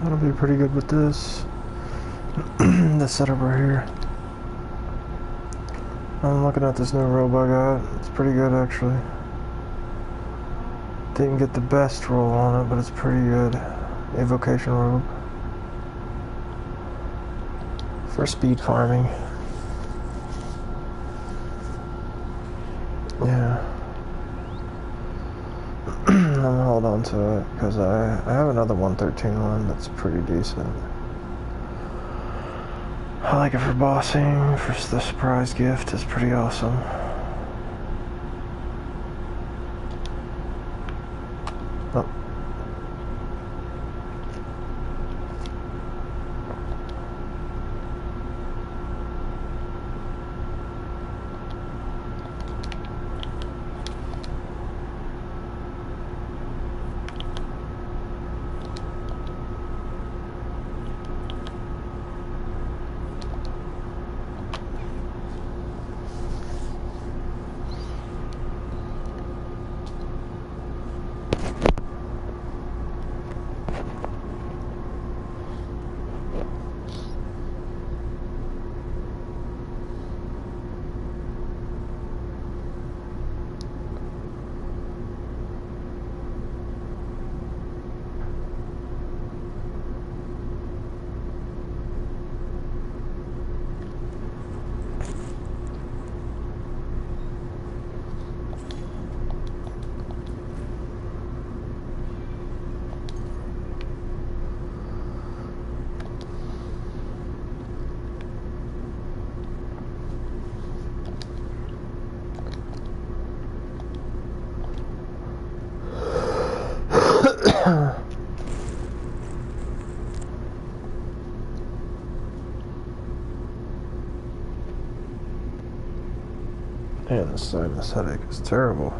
That'll be pretty good with this. This setup right here. I'm looking at this new robe I got. It's pretty good actually. Didn't get the best roll on it, but it's pretty good. Evocation robe. For speed farming. Yeah. I'm gonna hold on to it because I have another 113 one that's pretty decent. I like it for bossing, for the surprise gift. It's pretty awesome. Oh. Man, this sinus headache is terrible.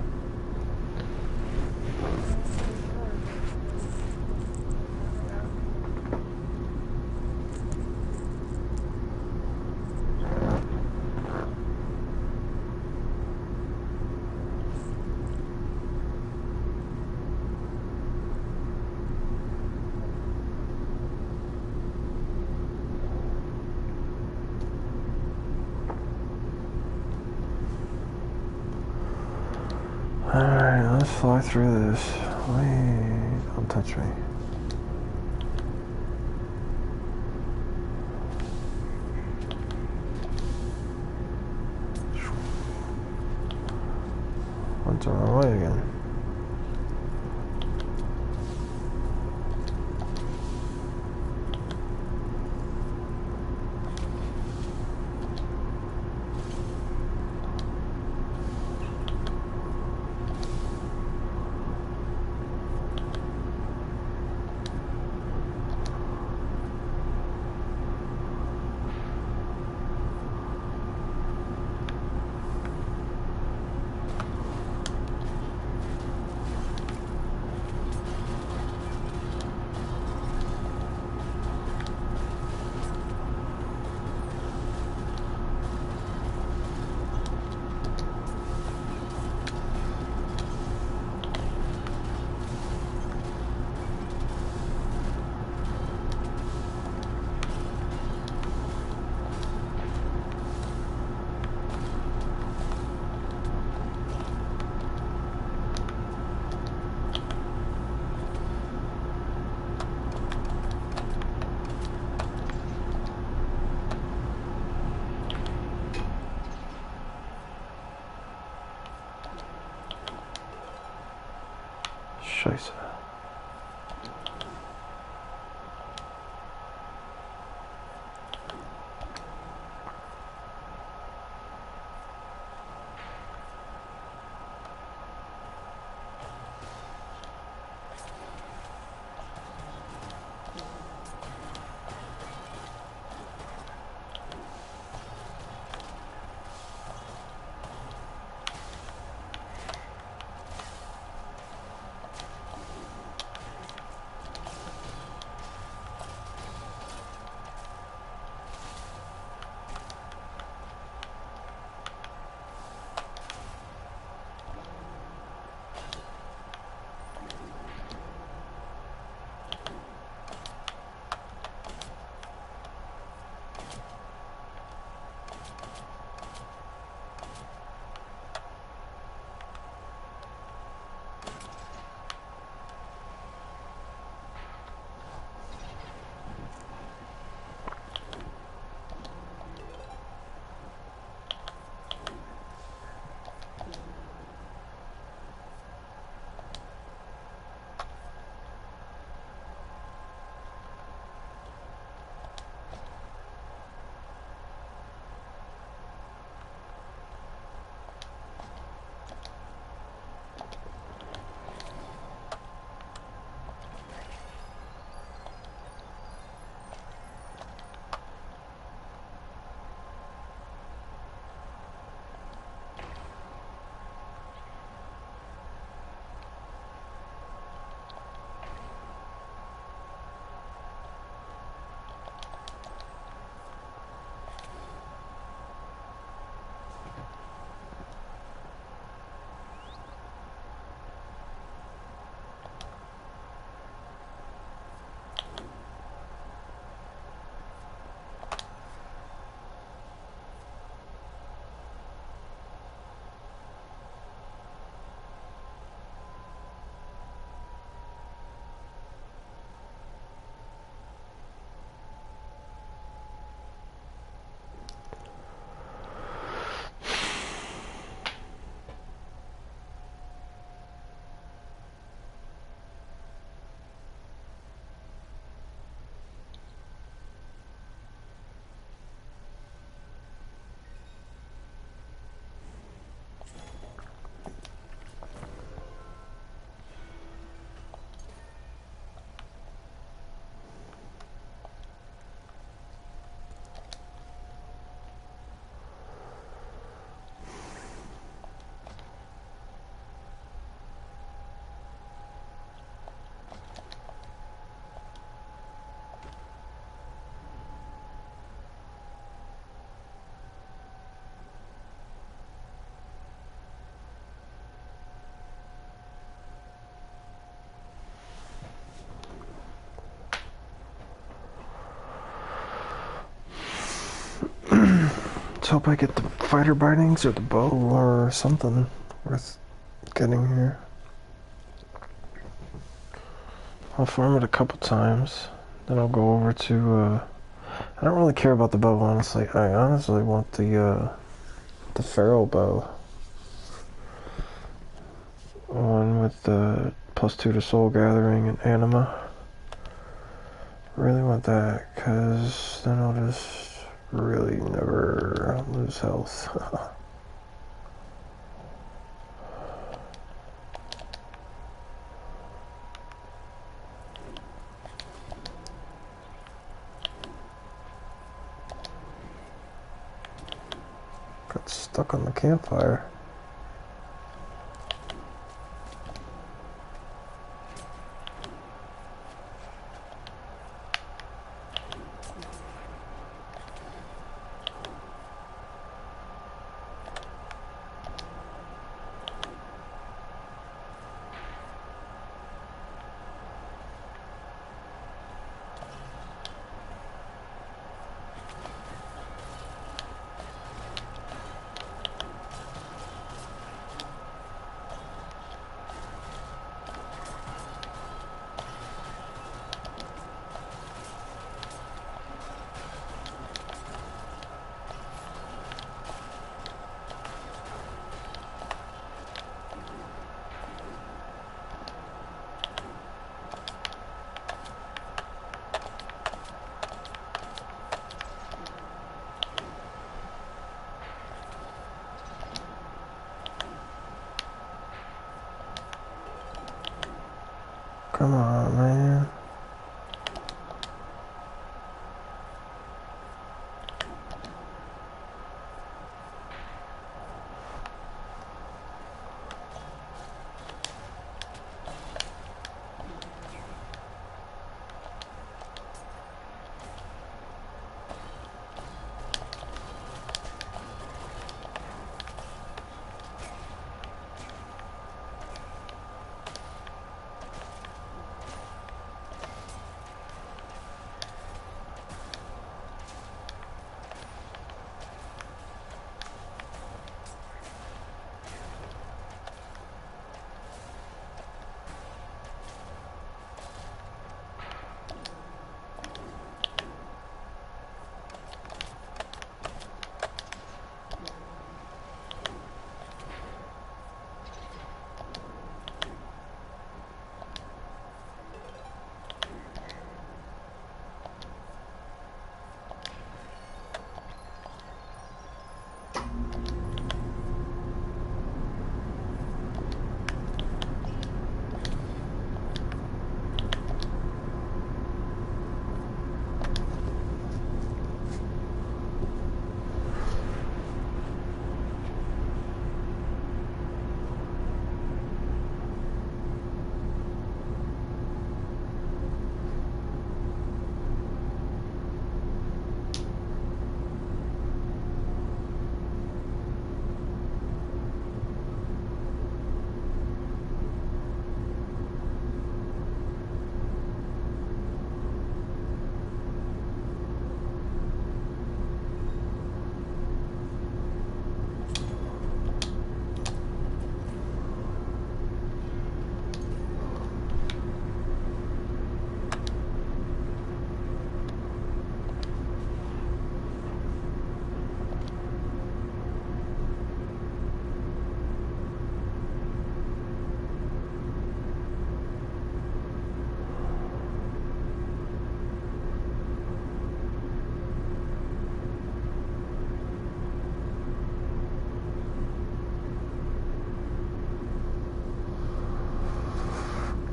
Alright, let's fly through this. Wait, don't touch me. Went the wrong way again. Scheiße. Let's hope I get the fighter bindings or the bow or something worth getting here. I'll farm it a couple times, then I'll go over to, I don't really care about the bow, honestly. I honestly want the Feral bow. One with the +2 to soul gathering and anima. Really want that, because then I'll just really never lose health. Got stuck on the campfire. Come on, man.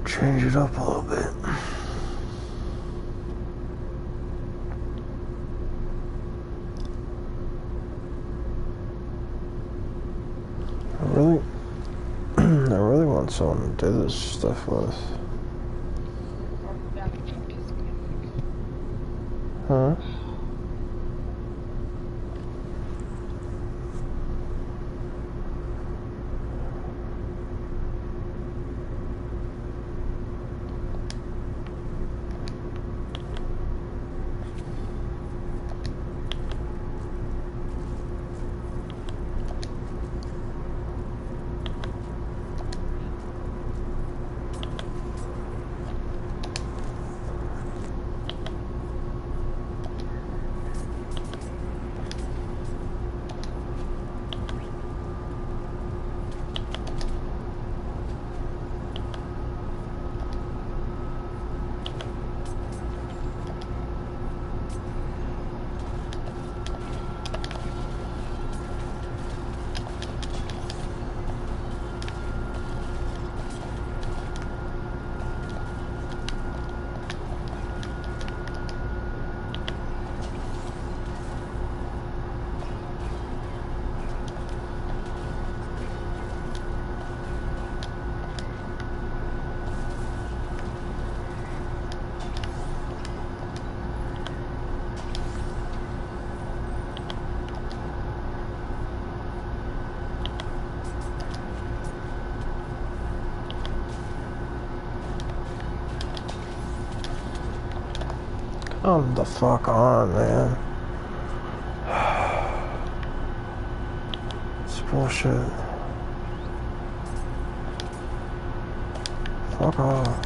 Change it up a little bit. I really want someone to do this stuff with. Huh? Come the fuck on, man. It's bullshit. Fuck off.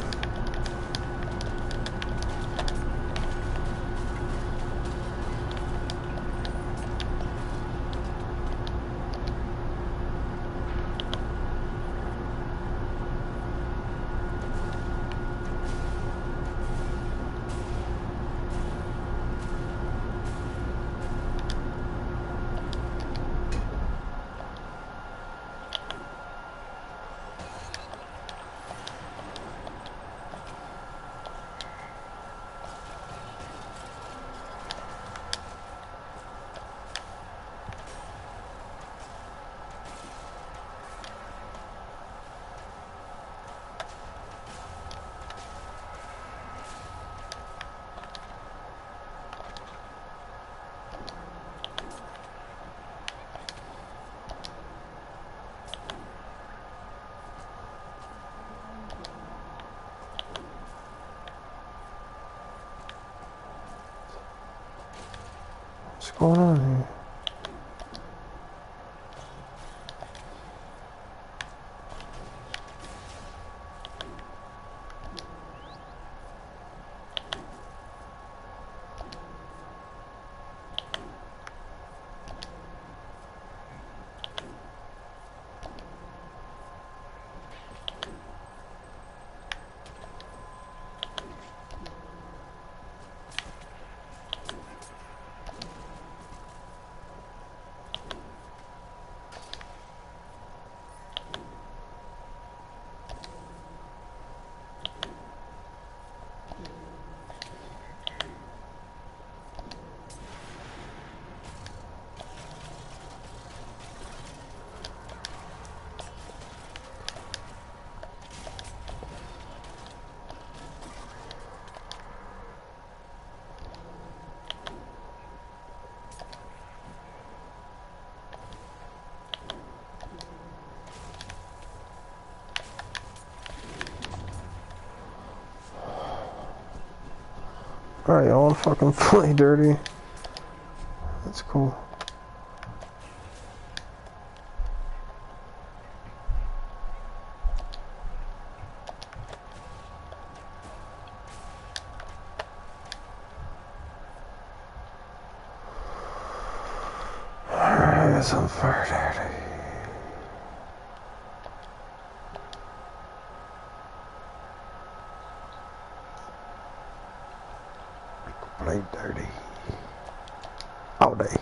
What's going on here? Alright, y'all wanna fucking play dirty? That's cool. Alright, that's some fire dirty. Play dirty all day.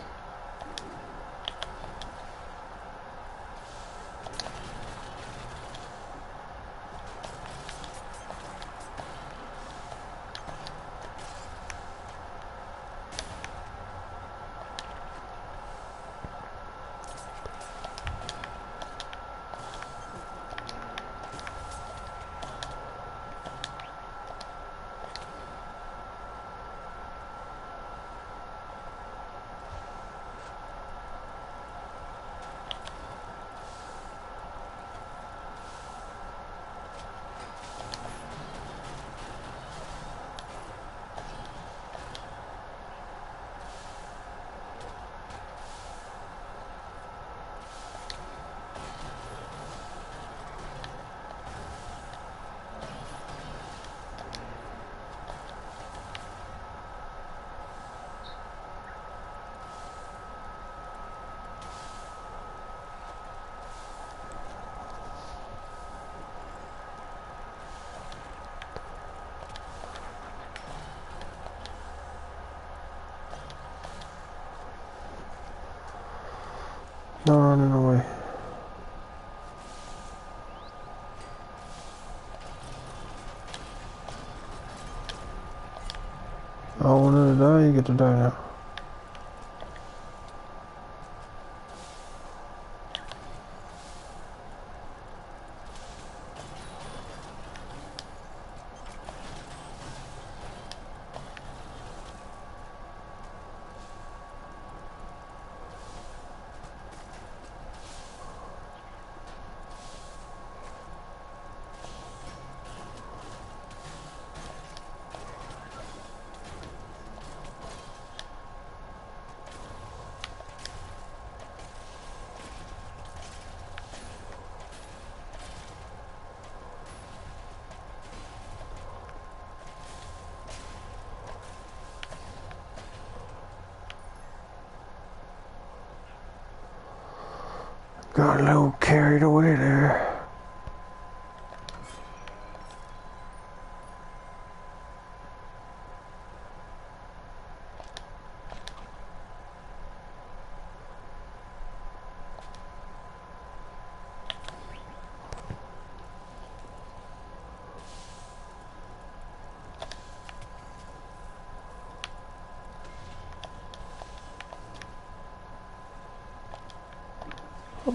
No running away. I wanted to die, you get to die now. Got a little carried away there.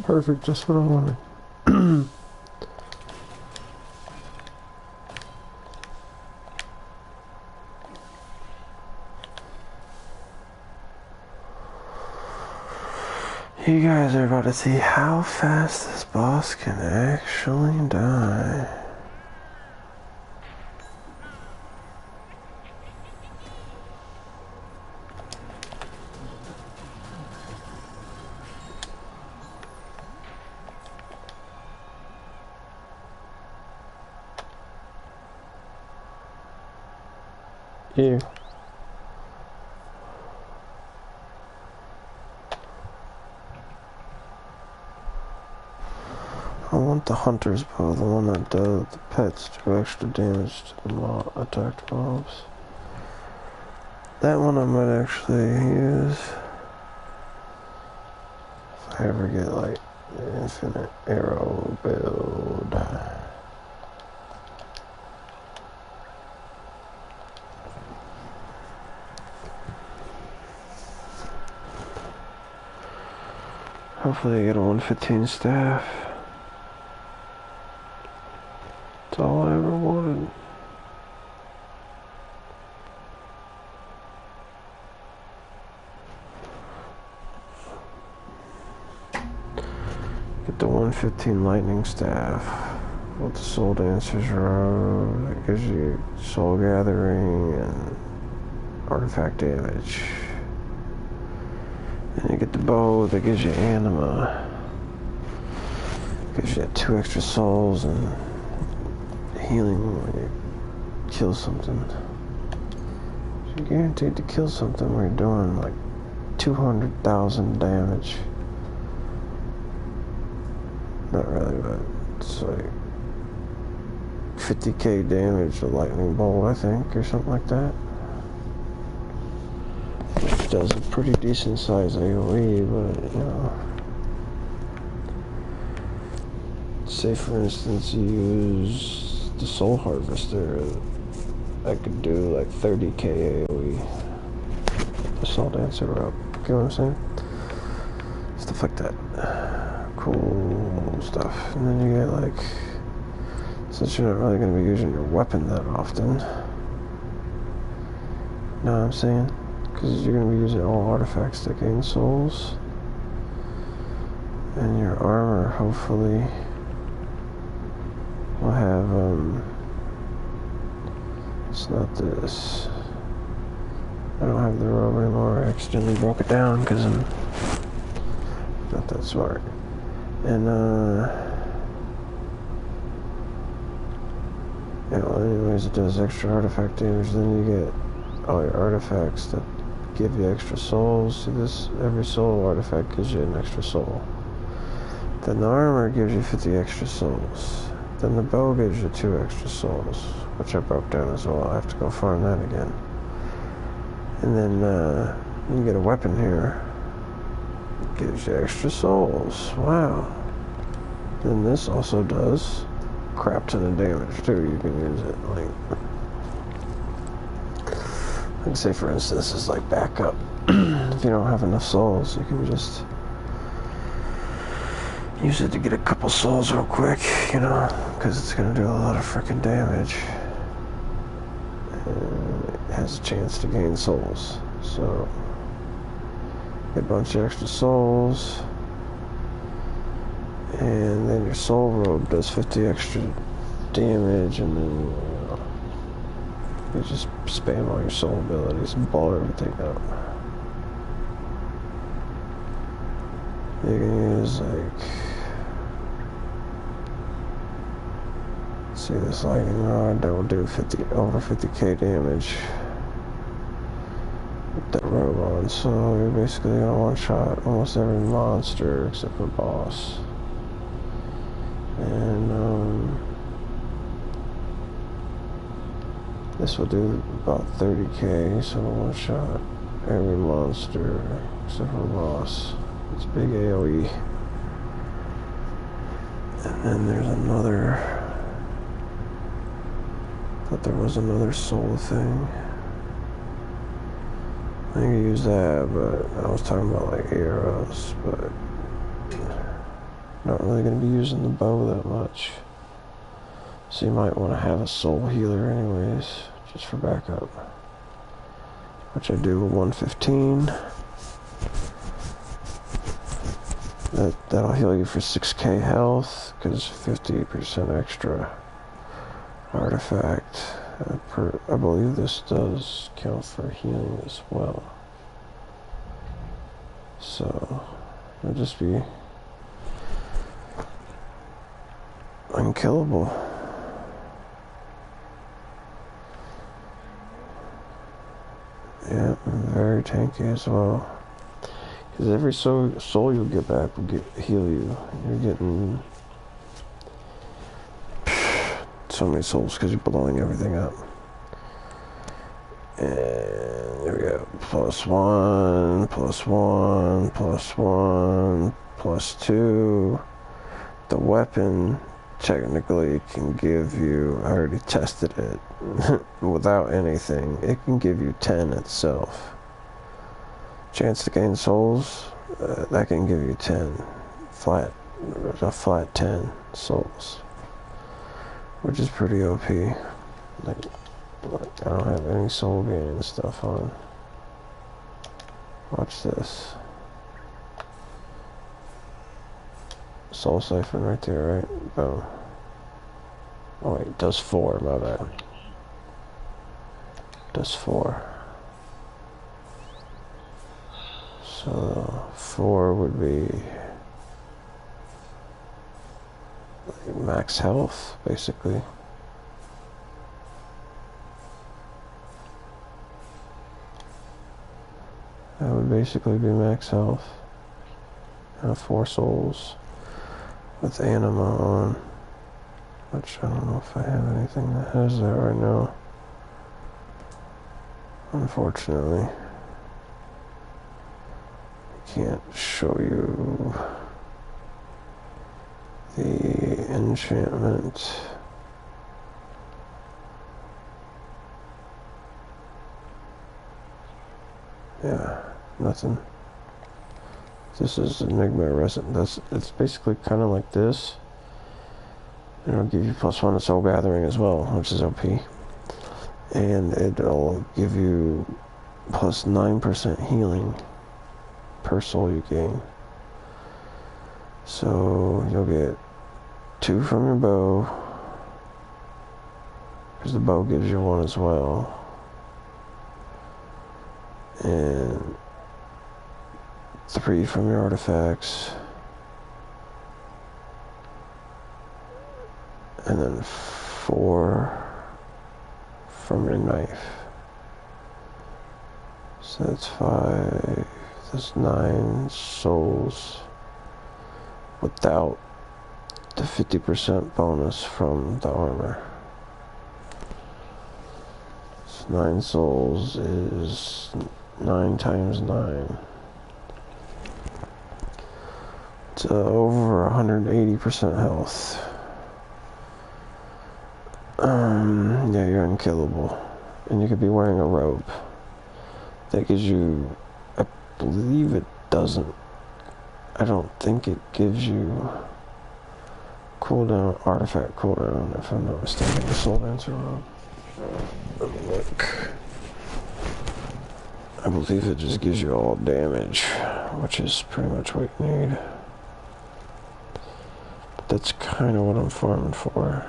Perfect, just what I wanted. You guys are about to see how fast this boss can actually die. You. I want the hunter's bow, the one that does the pets do extra damage to the attacked mobs. That one I might actually use if I ever get like the infinite arrow build. Hopefully I get a 115 staff. That's all I ever wanted. Get the 115 lightning staff with the soul dancer's robe. That gives you soul gathering and artifact damage. And you get the bow that gives you anima. Gives you 2 extra souls and healing when you kill something. You're guaranteed to kill something where you're doing like 200,000 damage. Not really, but it's like 50k damage to lightning bolt, I think, or something like that. Which does a pretty decent size AoE, but you know. Say for instance you use the soul harvester, I could do like 30k AoE. The soul dancer rope, get what I'm saying? Stuff like that. Cool stuff. And then you get like, since you're not really going to be using your weapon that often, know what I'm saying? Because you're going to be using all artifacts that gain souls. And your armor hopefully will have, it's not this. I don't have the robe anymore. I accidentally broke it down because I'm not that smart. And, yeah, well, anyways, it does extra artifact damage. Then you get all your artifacts that give you extra souls. See this? Every soul artifact gives you an extra soul. Then the armor gives you 50 extra souls. Then the bow gives you 2 extra souls, which I broke down as well. I have to go farm that again. And then you get a weapon here. It gives you extra souls. Wow. Then this also does crap ton of damage too. You can use it like say for instance, it's like backup. If you don't have enough souls, you can just use it to get a couple souls real quick, you know, because it's gonna do a lot of freaking damage. And it has a chance to gain souls. So get a bunch of extra souls. And then your soul robe does 50 extra damage, and then you just spam all your soul abilities and ball everything out. You can use like, see this lightning rod that will do over 50k damage with that robe on. So you're basically gonna one shot almost every monster except for boss. And this will do about 30k, so one shot every monster except for boss. It's big AoE. And then there's another. Thought there was another soul thing. I think I used that, but I was talking about like arrows, but not really going to be using the bow that much. So you might want to have a soul healer anyways, just for backup. Which I do with 115. That'll heal you for 6k health, because 50% extra artifact. I believe this does count for healing as well. So, it'll just be unkillable. Yeah, very tanky as well. Because every soul you'll get back will heal you. You're getting so many souls because you're blowing everything up. And there we go. +1, +1, +1, +2. The weapon technically can give you, I already tested it, without anything, it can give you 10 itself. Chance to gain souls, that can give you 10. A flat 10 souls. Which is pretty OP. Like, I don't have any soul gain stuff on. Watch this. Soul siphon right there, right? Boom. Oh wait, does 4, my bad. Does 4. So 4 would be like max health, basically. That would basically be max health. And 4 souls with anima on. Which I don't know if I have anything that has that right now. Unfortunately. I can't show you the enchantment. Yeah, nothing. This is Enigma Resident. It's basically kind of like this. And it'll give you +1 to Soul Gathering as well, which is OP. And it'll give you +9% healing per soul you gain. So you'll get 2 from your bow, because the bow gives you 1 as well. And 3 from your artifacts. And then 4 from your knife. So that's 5, that's 9 souls without the 50% bonus from the armor. So 9 souls is 9 times 9. It's over 180% health. Yeah, you're unkillable. And you could be wearing a robe. That gives you, I believe it doesn't, I don't think it gives you cooldown, artifact cooldown, if I'm not mistaken. The Soul Dancer robe. Let me look. I believe it just gives you all damage, which is pretty much what you need. But that's kind of what I'm farming for.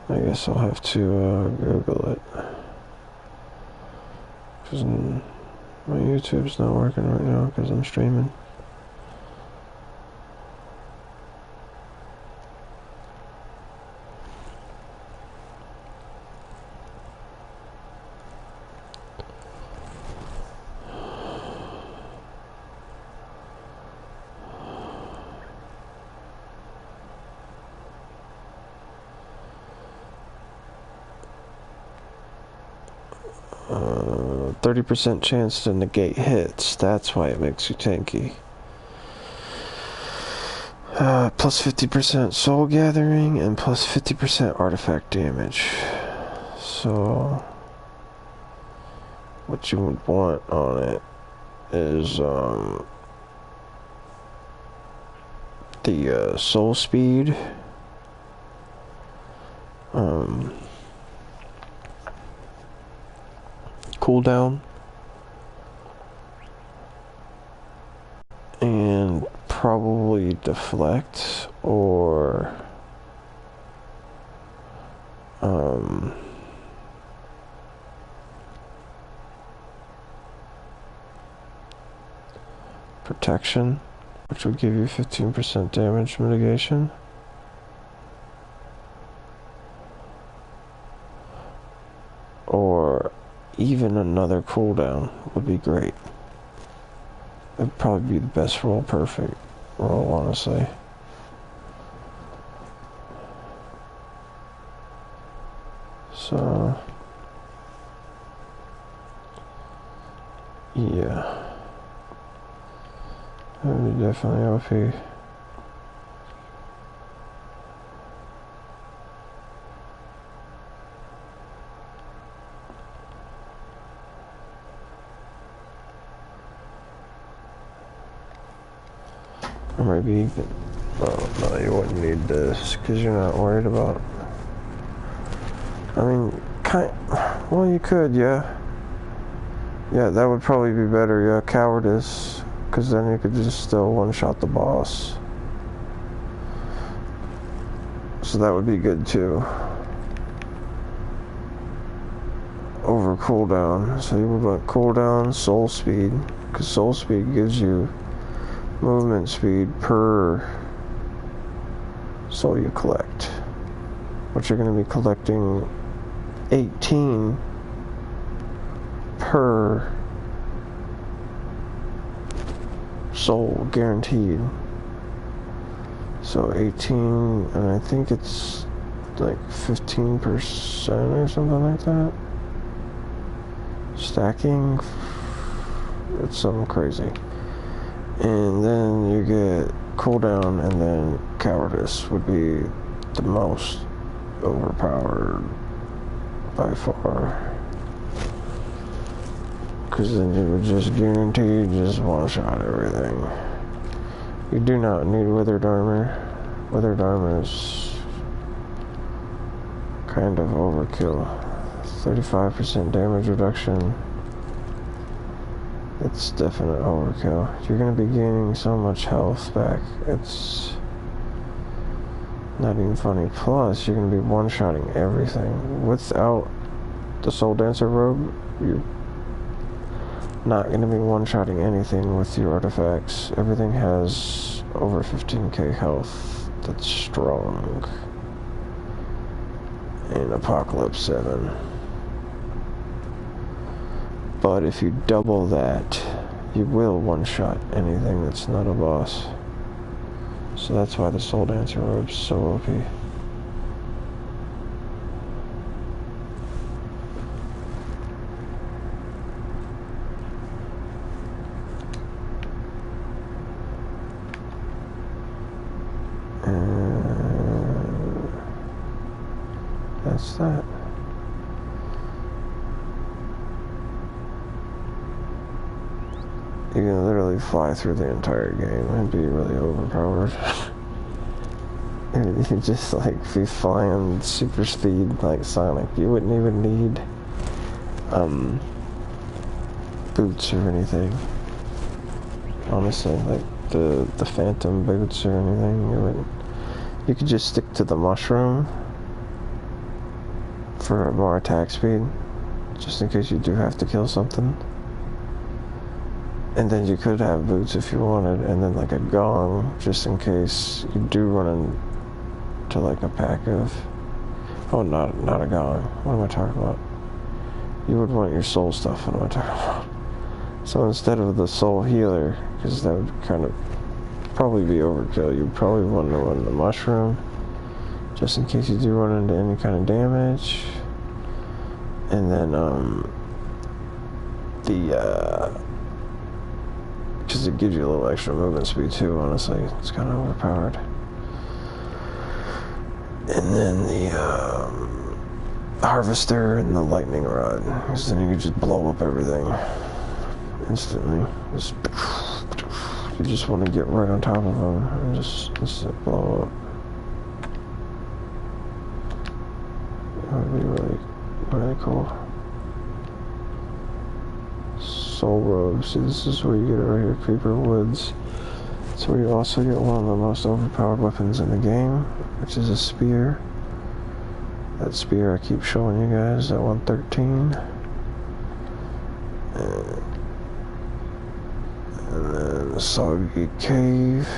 I guess I'll have to Google it, because my YouTube's not working right now because I'm streaming. 30% chance to negate hits. That's why it makes you tanky. Plus 50% soul gathering and plus 50% artifact damage. So what you would want on it is the soul speed, cooldown, and probably deflect or protection, which would give you 15% damage mitigation. Or even another cooldown would be great. It'd probably be the best roll perfect roll, honestly. So, yeah. That would be definitely OP. Or maybe, well, no, you wouldn't need this because you're not worried about. I mean, well, you could, yeah. Yeah, that would probably be better, yeah, cowardice, because then you could just still one-shot the boss. So that would be good too. Over cooldown, so you would want cooldown, soul speed, because soul speed gives you movement speed per soul you collect, which you're going to be collecting 18 per soul guaranteed. So 18, and I think it's like 15% or something like that. Stacking, it's something crazy. And then you get cooldown, and then cowardice would be the most overpowered by far. Because then you would just guarantee just one-shot everything. You do not need withered armor. Withered armor is kind of overkill. 35% damage reduction. It's definite overkill. You're going to be gaining so much health back. It's not even funny. Plus, you're going to be one-shotting everything. Without the Soul Dancer robe, you're not going to be one-shotting anything with your artifacts. Everything has over 15k health. That's strong. In Apocalypse 7. But if you double that, you will one-shot anything that's not a boss. So that's why the Soul Dancer robe's so OP. And that's that. You can literally fly through the entire game and be really overpowered. You could just like be flying super speed like Sonic. You wouldn't even need boots or anything. Honestly, like the phantom boots or anything, you wouldn't. You could just stick to the mushroom for more attack speed, just in case you do have to kill something. And then you could have boots if you wanted, and then like a gong, just in case you do run into like a pack of... Oh, not a gong. What am I talking about? You would want your soul stuff, what am I talking about? So instead of the soul healer, because that would kind of probably be overkill, you'd probably want to run the mushroom, just in case you do run into any kind of damage. And then, the, because it gives you a little extra movement speed too, honestly. It's kind of overpowered. And then the harvester and the lightning rod, because then you can just blow up everything instantly. You just want to get right on top of them and just blow up. That would be really, really cool. Soul Robe. See, this is where you get it right here, Creeper Woods. It's where you also get one of the most overpowered weapons in the game, which is a spear. That spear I keep showing you guys, that 113. And then the Soggy Cave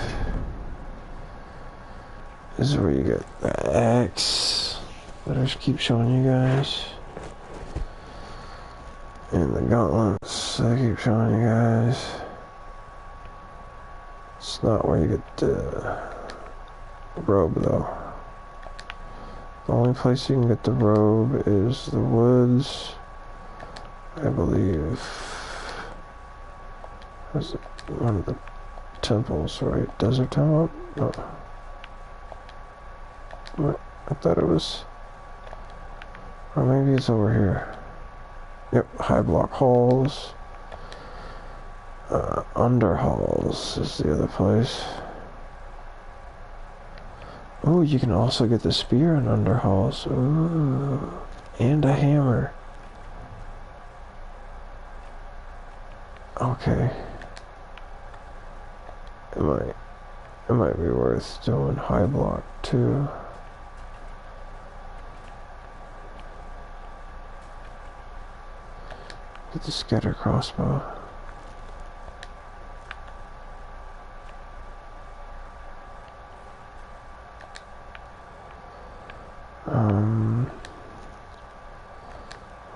this is where you get the axe that I just keep showing you guys. And the gauntlets that I keep showing you guys. It's not where you get the robe though. The only place you can get the robe is the woods, I believe. That's one of the temples, right? Desert Temple? No. What? I thought it was... Or maybe it's over here. Yep, High Block Halls. Under Halls is the other place. Oh, you can also get the spear in Under Halls. Ooh, and a hammer. Okay. It might be worth doing High Block too. Get the scatter crossbow.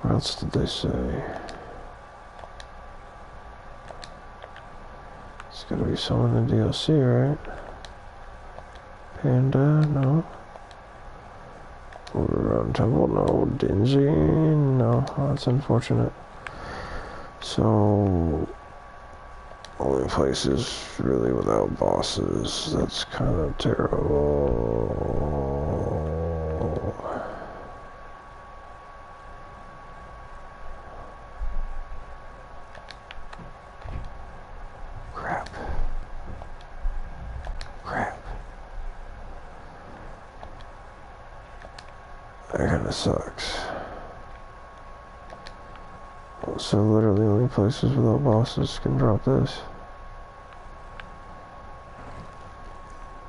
What else did they say? It's gotta be someone in the DLC, right? Panda, no. Overrun Temple, no. Dingy, no. Oh, that's unfortunate. So, only places really without bosses. That's kind of terrible. Crap. That kind of sucks. So literally only places without bosses can drop this.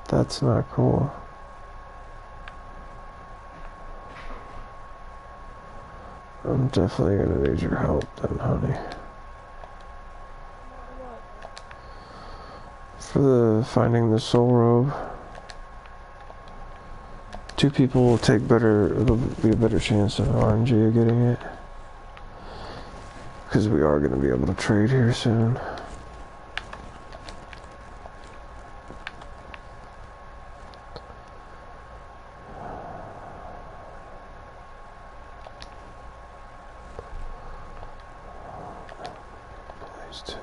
That's not cool. I'm definitely gonna need your help then, honey. For the finding the soul robe. 2 people will take better, it'll be a better chance of RNG of getting it. Because we are going to be able to trade here soon. Place 2.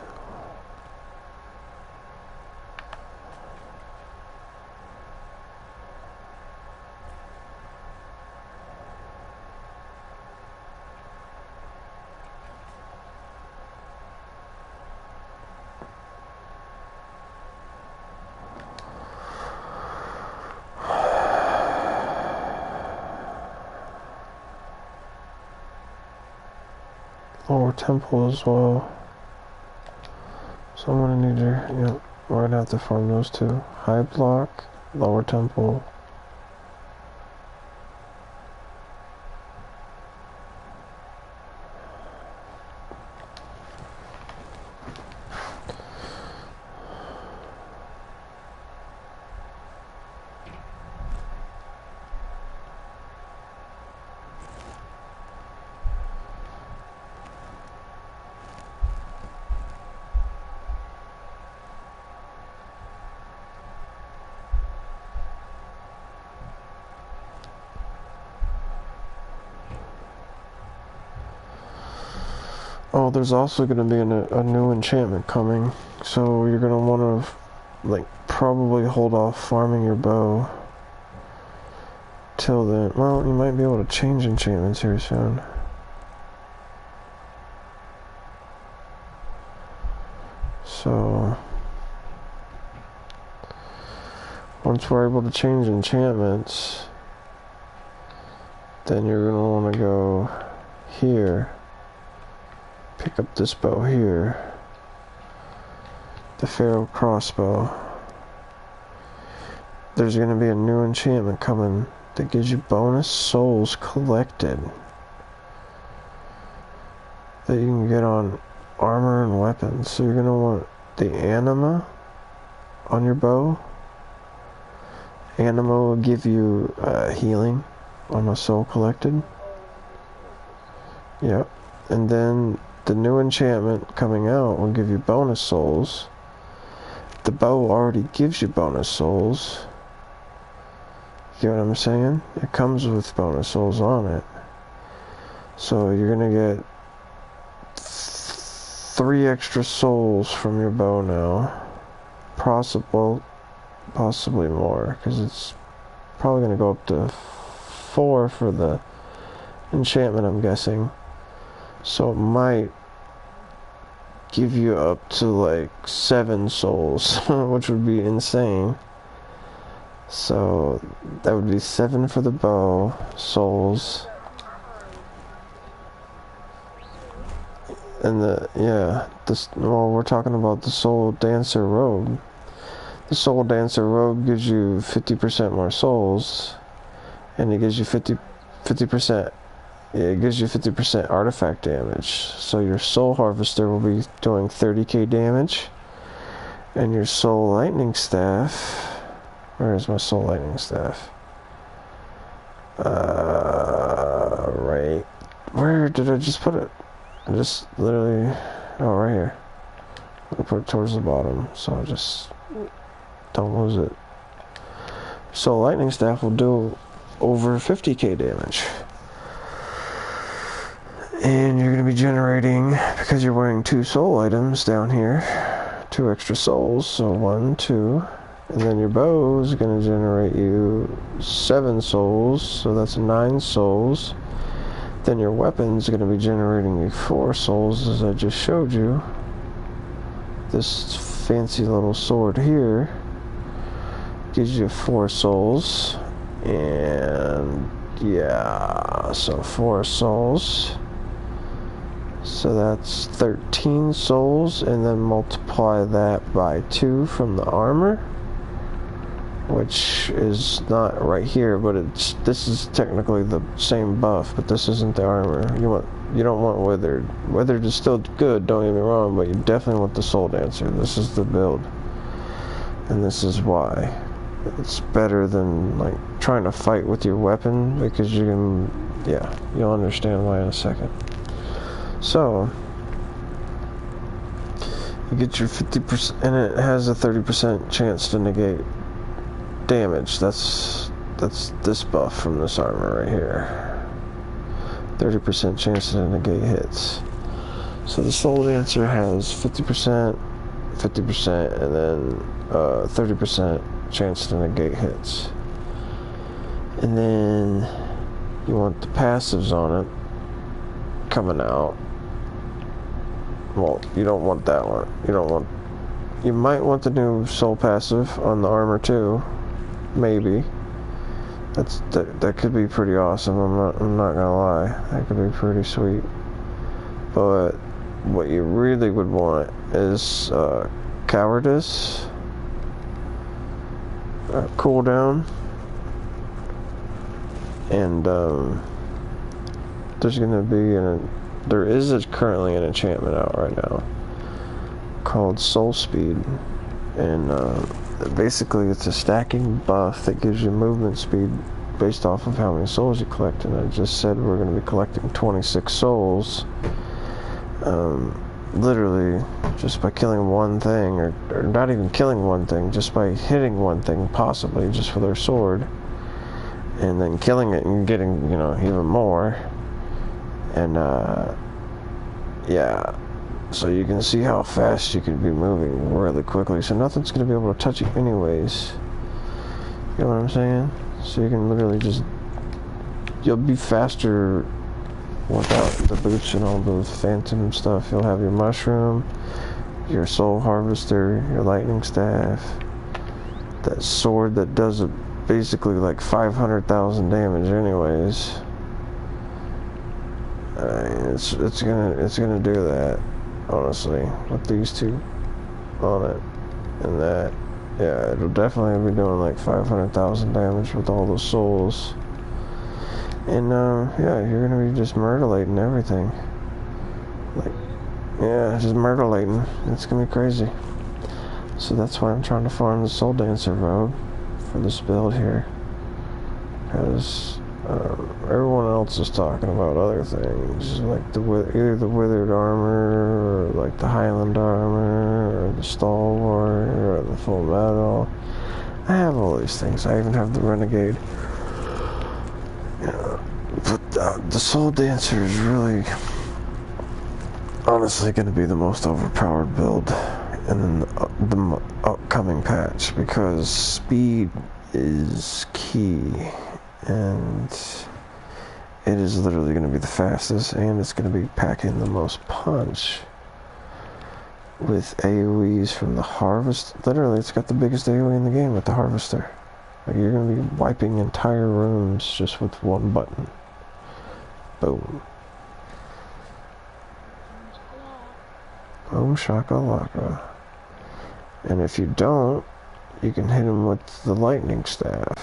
Lower Temple as well. So I'm gonna need your, yep, we're gonna have to farm those 2. High Block, Lower Temple. Oh, there's also going to be a new enchantment coming, so you're going to want to, like, probably hold off farming your bow till then. Well, you might be able to change enchantments here soon. So, once we're able to change enchantments, then you're going to want to go here. Pick up this bow here, the Pharaoh crossbow. There's going to be a new enchantment coming that gives you bonus souls collected that you can get on armor and weapons. So you're going to want the anima on your bow. Anima will give you healing on a soul collected. Yep. And then the new enchantment coming out will give you bonus souls. The bow already gives you bonus souls. You know what I'm saying? It comes with bonus souls on it. So you're gonna get 3 extra souls from your bow now. Possibly more, because it's probably gonna go up to 4 for the enchantment, I'm guessing. So it might give you up to like 7 souls, which would be insane. So that would be 7 for the bow souls. And we're talking about the Soul Dancer robe. The Soul Dancer robe gives you 50% more souls, and it gives you 50%. It gives you 50% artifact damage. So your Soul Harvester will be doing 30k damage. And your Soul Lightning Staff... Where is my Soul Lightning Staff? Right. Where did I just put it? I just literally... Oh, right here. I put it towards the bottom, so I just don't lose it. Soul Lightning Staff will do over 50k damage. And you're going to be generating, because you're wearing 2 soul items down here, 2 extra souls, so 1, 2, and then your bow is going to generate you 7 souls, so that's 9 souls. Then your weapon's going to be generating you 4 souls, as I just showed you. This fancy little sword here gives you 4 souls, and yeah, so 4 souls. So that's 13 souls, and then multiply that by 2 from the armor, which is not right here, but this is technically the same buff, but this isn't the armor. You don't want Withered. Withered is still good, don't get me wrong, but you definitely want the Soul Dancer. This is the build, and this is why it's better than like trying to fight with your weapon, because you can, you'll understand why in a second. So, you get your 50%, and it has a 30% chance to negate damage. That's this buff from this armor right here. 30% chance to negate hits. So the Soul Dancer has 50%, and then 30% chance to negate hits. And then you want the passives on it coming out. Well, you don't want that one. You might want the new soul passive on the armor too. Maybe. That could be pretty awesome. I'm not gonna lie. That could be pretty sweet. But what you really would want is cowardice, cooldown, and there is currently an enchantment out right now called Soul Speed, and basically it's a stacking buff that gives you movement speed based off of how many souls you collect. And I just said we're going to be collecting 26 souls, literally just by killing one thing, or not even killing one thing, just by hitting one thing, possibly just with our sword, and then killing it and getting even more. And yeah. So you can see how fast you can be moving really quickly. So nothing's going to be able to touch you anyways. You know what I'm saying? So you can literally just... You'll be faster without the boots and all those phantom stuff. You'll have your mushroom, your soul harvester, your lightning staff, that sword that does basically like 500,000 damage anyways. It's gonna do that, honestly, with these two on it. And that, yeah, it'll definitely be doing like 500,000 damage with all those souls. And yeah, you're gonna be just murderlating everything. Like, yeah, just murderlating. It's gonna be crazy. So that's why I'm trying to farm the Soul Dancer robe for this build here. Because everyone else is talking about other things, like either the Withered Armor, or like the Highland Armor, or the Stalwart, or the Full Metal. I have all these things. I even have the Renegade. Yeah, but the Soul Dancer is really, honestly, going to be the most overpowered build in the upcoming patch, because speed is key, and it is literally going to be the fastest, and it's going to be packing the most punch with AoEs from the Harvest. Literally, it's got the biggest AoE in the game with the Harvester. Like, you're going to be wiping entire rooms just with one button. Boom. Boom shakalaka. And if you don't, you can hit him with the lightning staff,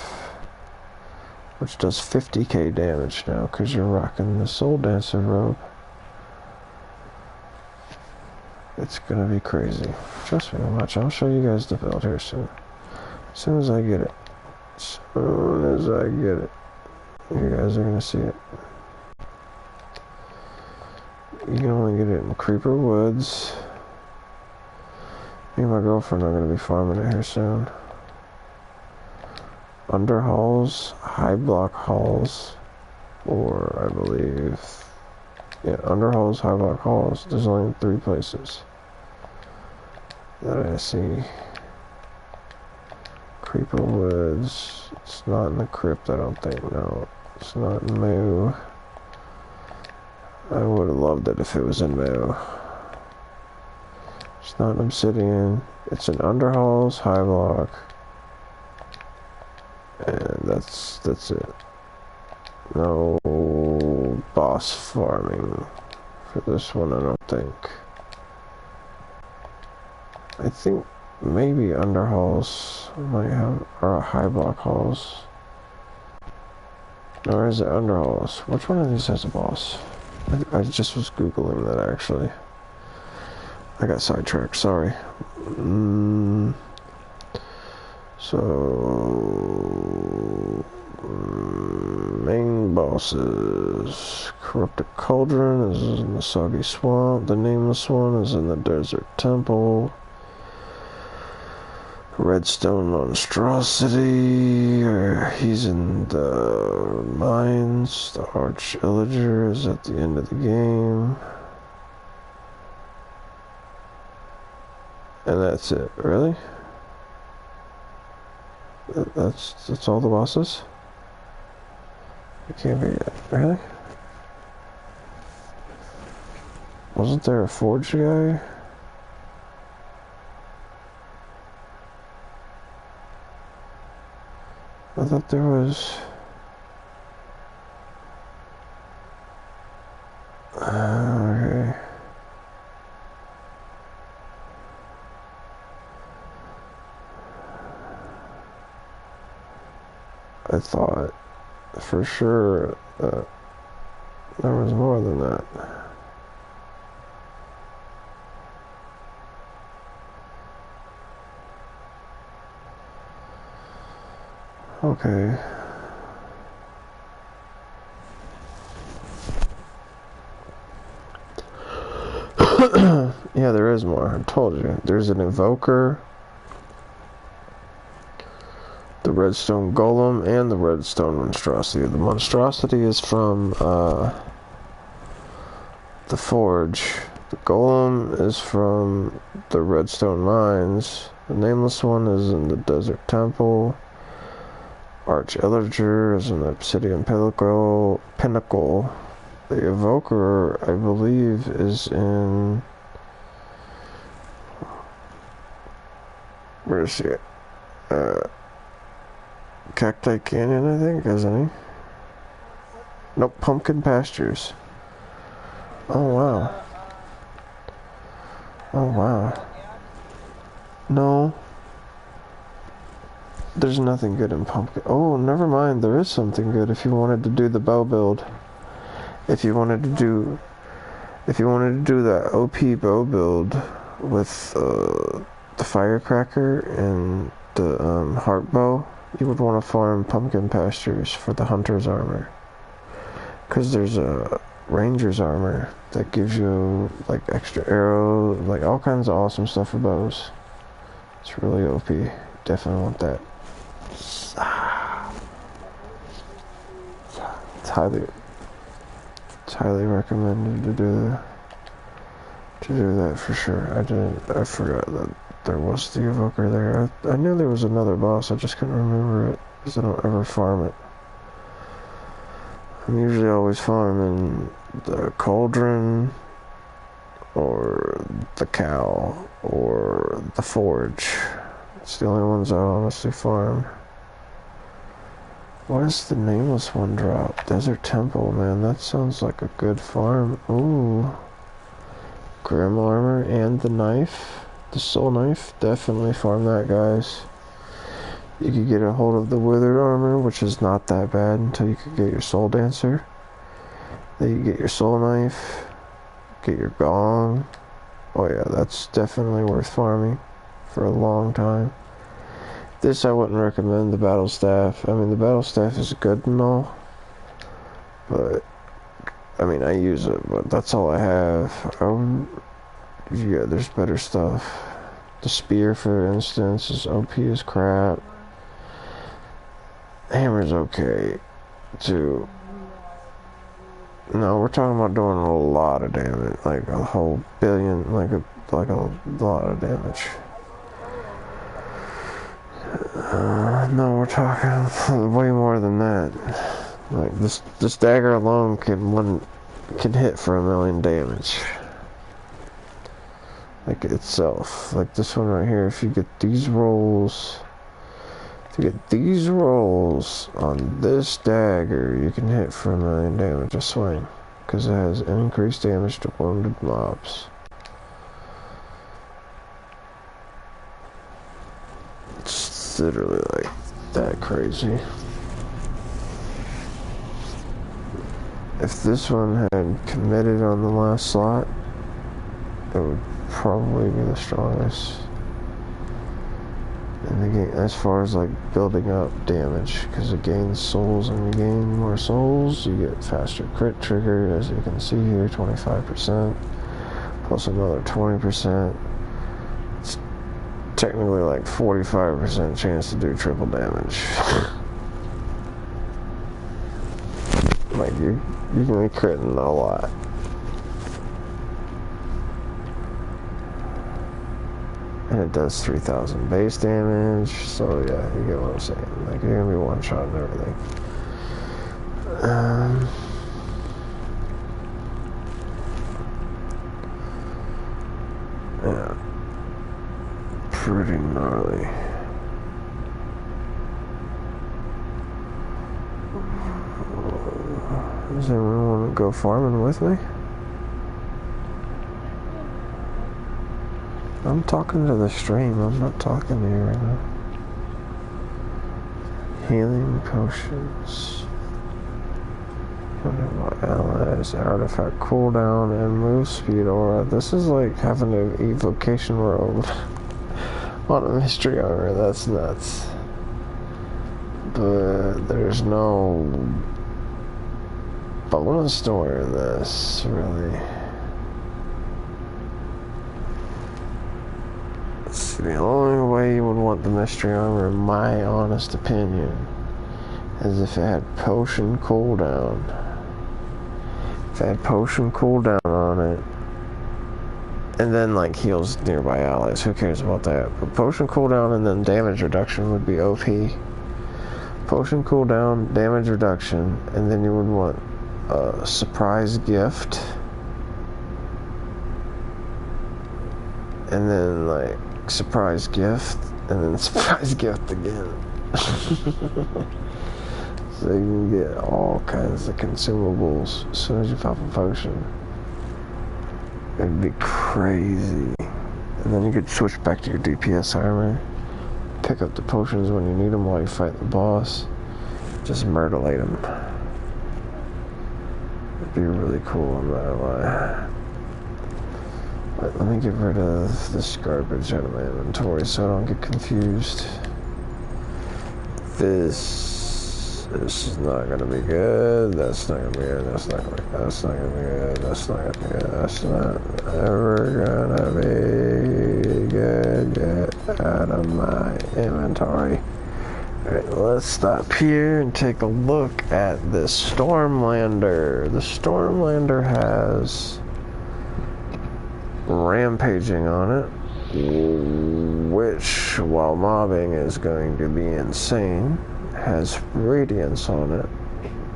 which does 50k damage now because you're rocking the Soul Dancer robe. It's gonna be crazy. Trust me, watch. I'll show you guys the build here soon. As soon as I get it. As soon as I get it. You guys are gonna see it. You can only get it in Creeper Woods. Me and my girlfriend are going to be farming it here soon. Under halls, high block halls, or I believe, yeah, under halls, high block halls. There's only 3 places that I see. Creeper Woods. It's not in the crypt, I don't think. No, it's not in Moo. I would have loved it if it was in Moo. It's not an Obsidian. It's an Underhalls, High Block. And that's it. No boss farming for this one, I don't think. I think maybe Underhalls might have, or High Block halls. Or is it Underhalls? Which one of these has a boss? I just was Googling that, actually. I got sidetracked, sorry. Main bosses. Corrupted Cauldron is in the Soggy Swamp. The Nameless One is in the Desert Temple. Redstone Monstrosity, he's in the Mines. The Arch Illager is at the end of the game. And that's it. Really? That's all the bosses? It can't be it. Really? Wasn't there a Forge guy? I thought there was... okay. I thought for sure that there was more than that. Okay. Yeah, there is more. I told you. There's an Invoker, the Redstone Golem, and the Redstone Monstrosity. The Monstrosity is from the Forge, The Golem is from the Redstone Mines. The Nameless One is in the Desert Temple. Arch Illager is in the Obsidian Pinnacle. The Evoker, I believe, is in... Where is he? Cacti Canyon, I think, isn't he? Nope, Pumpkin Pastures. Oh, wow. Oh, wow. No. There's nothing good in Pumpkin. Oh, never mind. There is something good if you wanted to do the bow build. If you wanted to do that OP bow build with the Firecracker and the Heart Bow, you would want to farm Pumpkin Pastures for the Hunter's Armor. Because there's a Ranger's Armor that gives you like extra arrows, like all kinds of awesome stuff for bows. It's really OP. Definitely want that. It's highly recommended to do that for sure. I forgot that there was the Evoker there. I knew there was another boss, I just couldn't remember it because I don't ever farm it. I'm usually always farming the Cauldron or the Cow or the Forge. It's the only ones I honestly farm. Why does the Nameless One drop? Desert Temple, man, that sounds like a good farm. Ooh. Grim Armor and the knife. The Soul Knife. Definitely farm that, guys. You could get a hold of the Withered Armor, which is not that bad until you could get your Soul Dancer. Then you get your Soul Knife. Get your Gong. Oh yeah, that's definitely worth farming for a long time. This I wouldn't recommend, the Battle Staff. I mean, the Battle Staff is good and all, but I mean, I use it, but that's all I have. Yeah, there's better stuff. The Spear, for instance, is OP as crap. Hammer's okay, too. No, we're talking about doing a lot of damage, like a whole billion, like a lot of damage. No, we're talking way more than that. Like this dagger alone can hit for 1,000,000 damage. Like itself. Like this one right here, if you get these rolls on this dagger, you can hit for 1,000,000 damage a swing. Because it has increased damage to wounded mobs. It's literally like that crazy. If this one had committed on the last slot, it would probably be the strongest in the game as far as like building up damage, because it gains souls, and you gain more souls, you get faster crit trigger, as you can see here, 25% plus another 20%. It's technically like 45% chance to do triple damage. Like you can be critting a lot. And it does 3,000 base damage, so yeah, you get what I'm saying. Like, you're gonna be one shot and everything. Yeah. Pretty gnarly. Does anyone want to go farming with me? I'm talking to the stream, I'm not talking to you right now. Healing potions. Allies, artifact cooldown, and move speed aura. This is like having an evocation robe on a mystery armor, that's nuts. But there's no bonus door in this, really. The only way you would want the mystery armor, in my honest opinion, is if it had potion cooldown. If it had potion cooldown on it, And then like heals nearby allies. Who cares about that? But potion cooldown and then damage reduction would be OP. Potion cooldown, damage reduction, and then you would want a surprise gift. And then like surprise gift, and then surprise gift again. So you can get all kinds of consumables as soon as you pop a potion. It'd be crazy. And then you could switch back to your DPS armor. Pick up the potions when you need them while you fight the boss. Just murderate them. It'd be really cool, I'm not gonna lie. But let me get rid of this garbage out of my inventory so I don't get confused. This is not gonna be good. That's not gonna be good. That's not gonna be good. That's not gonna be good. That's not gonna be good. That's not ever gonna be good. Get out of my inventory. Alright, let's stop here and take a look at this Stormlander. The Stormlander has rampaging on it, which while mobbing is going to be insane. Has radiance on it,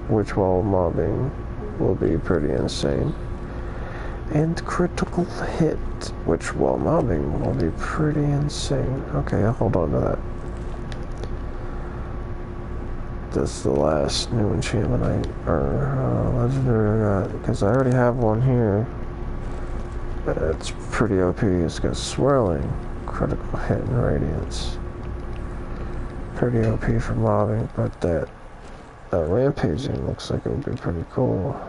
which while mobbing will be pretty insane, and critical hit, which while mobbing will be pretty insane. Okay, I'll hold on to that. That's the last new enchantment or legendary I got, because I already have one here. It's pretty OP. It's got swirling, critical hit, and radiance. Pretty OP for mobbing, but that rampaging looks like it would be pretty cool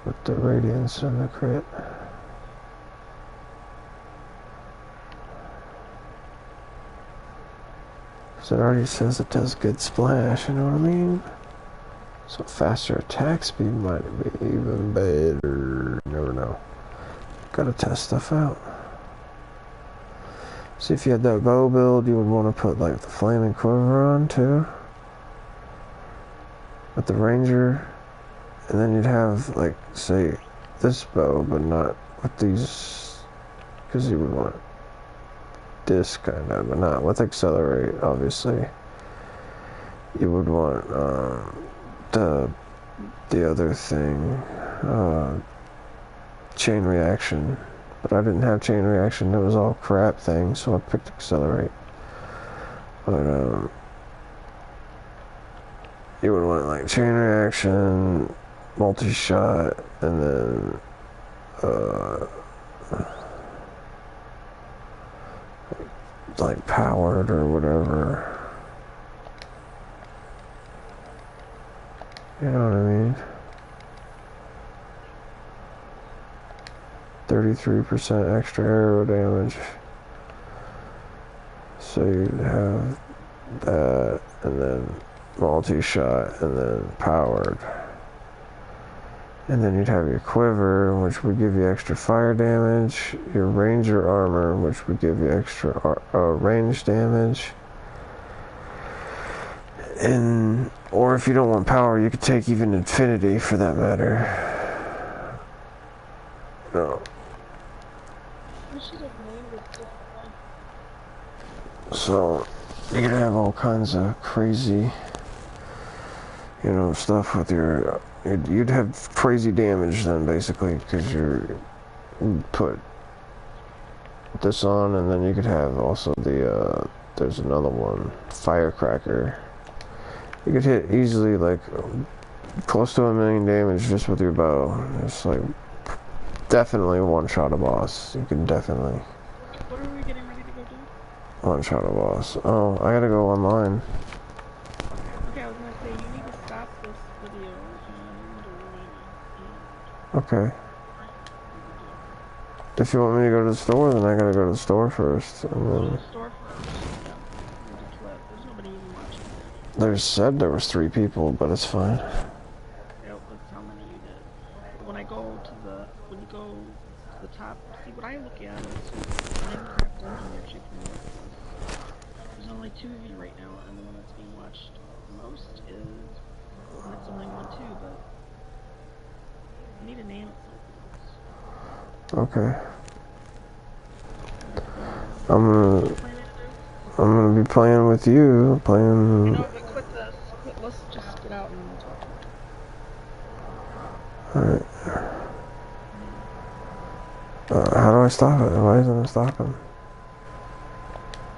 with the radiance and the crit. So it already says it does good splash, you know what I mean? So faster attack speed might be even better. You never know. Gotta test stuff out. See, if you had that bow build, you would want to put like the flaming quiver on too, with the ranger, and then you'd have like, say, this bow, but not with these, because you would want this kind of, but not with accelerate. Obviously, you would want the other thing, chain reaction. But I didn't have chain reaction, it was all crap things, so I picked accelerate. But you would want like chain reaction, multi-shot, and then like powered or whatever. You know what I mean? 33% extra arrow damage. So you'd have that, and then multi-shot, and then powered. And then you'd have your quiver, which would give you extra fire damage, your ranger armor, which would give you extra range damage. And, or if you don't want power, you could take even infinity for that matter. No. So you're gonna have all kinds of crazy, you know, stuff with your. You'd have crazy damage then, basically, because you'd put this on, and then you could have also the. There's another one, firecracker. You could hit easily like close to 1 million damage just with your bow. It's like definitely one shot a boss. You can definitely. What are we getting ready to go do? One shot a boss. Oh, I gotta go online. Okay, I was gonna say you need to stop this video and Okay. If you want me to go to the store, then I gotta go to the store first. And then... Go to the store first. Yeah. There's nobody even watching. They said there was 3 people, but it's fine. Yeah, that's how many you did. When you go to the top, see what I look at is Minecraft Dungeon actually promotes this. There's only 2 of you right now, and the one that's being watched the most is, and it's only 1 too, but I need a name at some point. Okay. I'm gonna What you planning to do? I'm gonna be playing with you, You playing. know, but quit this. Let's just get out and talk to him. Alright. Yeah. How do I stop it? Why isn't it stopping?